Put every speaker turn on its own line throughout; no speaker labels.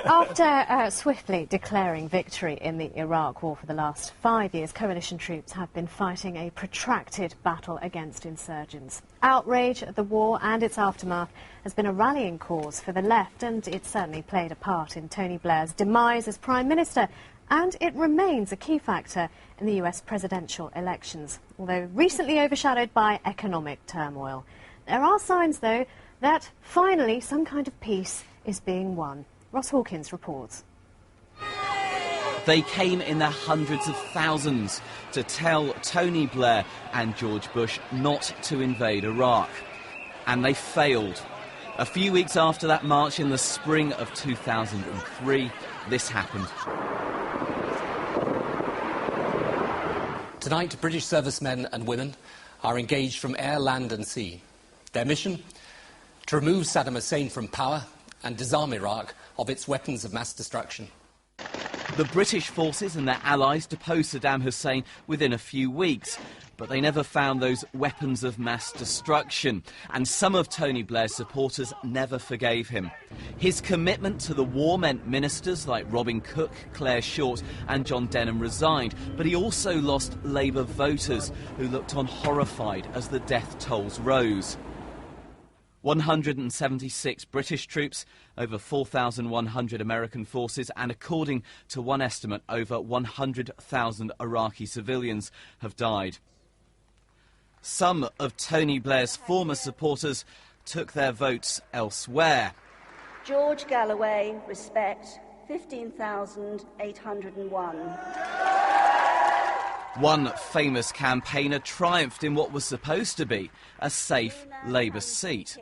After swiftly declaring victory in the Iraq War for the last 5 years, coalition troops have been fighting a protracted battle against insurgents. Outrage at the war and its aftermath has been a rallying cause for the left, and it certainly played a part in Tony Blair's demise as Prime Minister, and it remains a key factor in the US presidential elections, although recently overshadowed by economic turmoil. There are signs, though, that finally some kind of peace is being won. Ross Hawkins reports.
They came in their hundreds of thousands to tell Tony Blair and George Bush not to invade Iraq. And they failed. A few weeks after that march in the spring of 2003, this happened.
Tonight, British servicemen and women are engaged from air, land and sea. Their mission? To remove Saddam Hussein from power and disarm Iraq of its weapons of mass destruction.
The British forces and their allies deposed Saddam Hussein within a few weeks, but they never found those weapons of mass destruction, and some of Tony Blair's supporters never forgave him. His commitment to the war meant ministers like Robin Cook, Claire Short and John Denham resigned, but he also lost Labour voters who looked on horrified as the death tolls rose. 176 British troops, over 4,100 American forces, and according to one estimate, over 100,000 Iraqi civilians have died. Some of Tony Blair's former supporters took their votes elsewhere.
George Galloway, respect, 15,801.
One famous campaigner triumphed in what was supposed to be a safe Labour seat.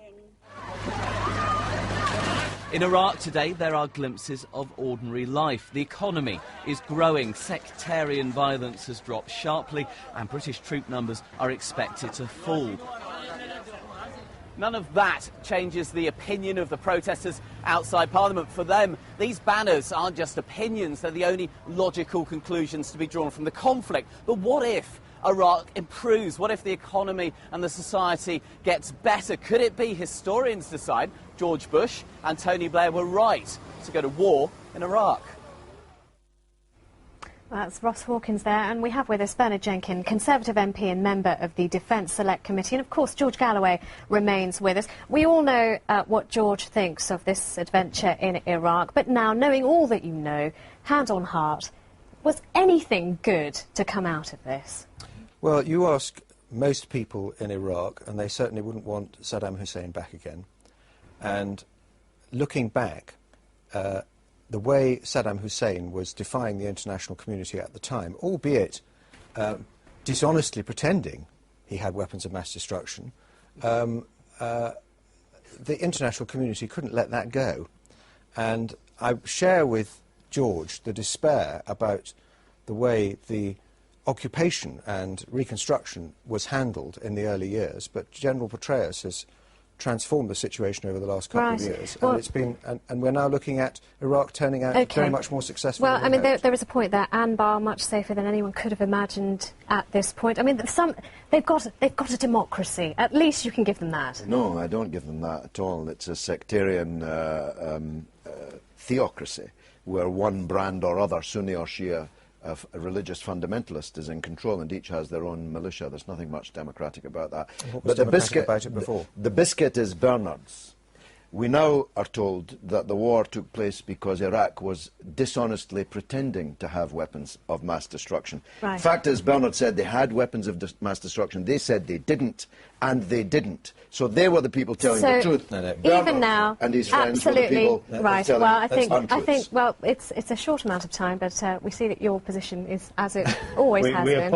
In Iraq today, there are glimpses of ordinary life. The economy is growing, sectarian violence has dropped sharply, and British troop numbers are expected to fall. None of that changes the opinion of the protesters outside Parliament. For them, these banners aren't just opinions, they're the only logical conclusions to be drawn from the conflict. But what if Iraq improves? What if the economy and the society gets better? Could it be, historians decide, George Bush and Tony Blair were right to go to war in Iraq?
That's Ross Hawkins there, and we have with us Bernard Jenkin, Conservative MP and member of the Defence Select Committee, and of course George Galloway remains with us. We all know what George thinks of this adventure in Iraq, but now, knowing all that you know, hand on heart, was anything good to come out of this?
Well, you ask most people in Iraq, and they certainly wouldn't want Saddam Hussein back again. And looking back, the way Saddam Hussein was defying the international community at the time, albeit dishonestly pretending he had weapons of mass destruction, the international community couldn't let that go. And I share with George the despair about the way the occupation and reconstruction was handled in the early years, but General Petraeus has transformed the situation over the last couple of years, well, and it's been, and we're now looking at Iraq turning out very much more successful.
Well, I mean, there is a point there. Anbar, much safer than anyone could have imagined at this point. I mean, they've got a democracy. At least you can give them that.
No, I don't give them that at all. It's a sectarian theocracy where one brand or other, Sunni or Shia, a religious fundamentalist is in control, and each has their own militia. There's nothing much democratic about that.
What was democratic about it before?
The biscuit is Bernard's. We now are told that the war took place because Iraq was dishonestly pretending to have weapons of mass destruction.
Right.
Fact is, Bernard said they had weapons of mass destruction. They said they didn't, and they didn't. So they were the people telling the truth.
Even now,
and his friends
absolutely
were the people
right.
telling
Well, I think
untruths.
well, it's a short amount of time, but we see that your position is as it always has been.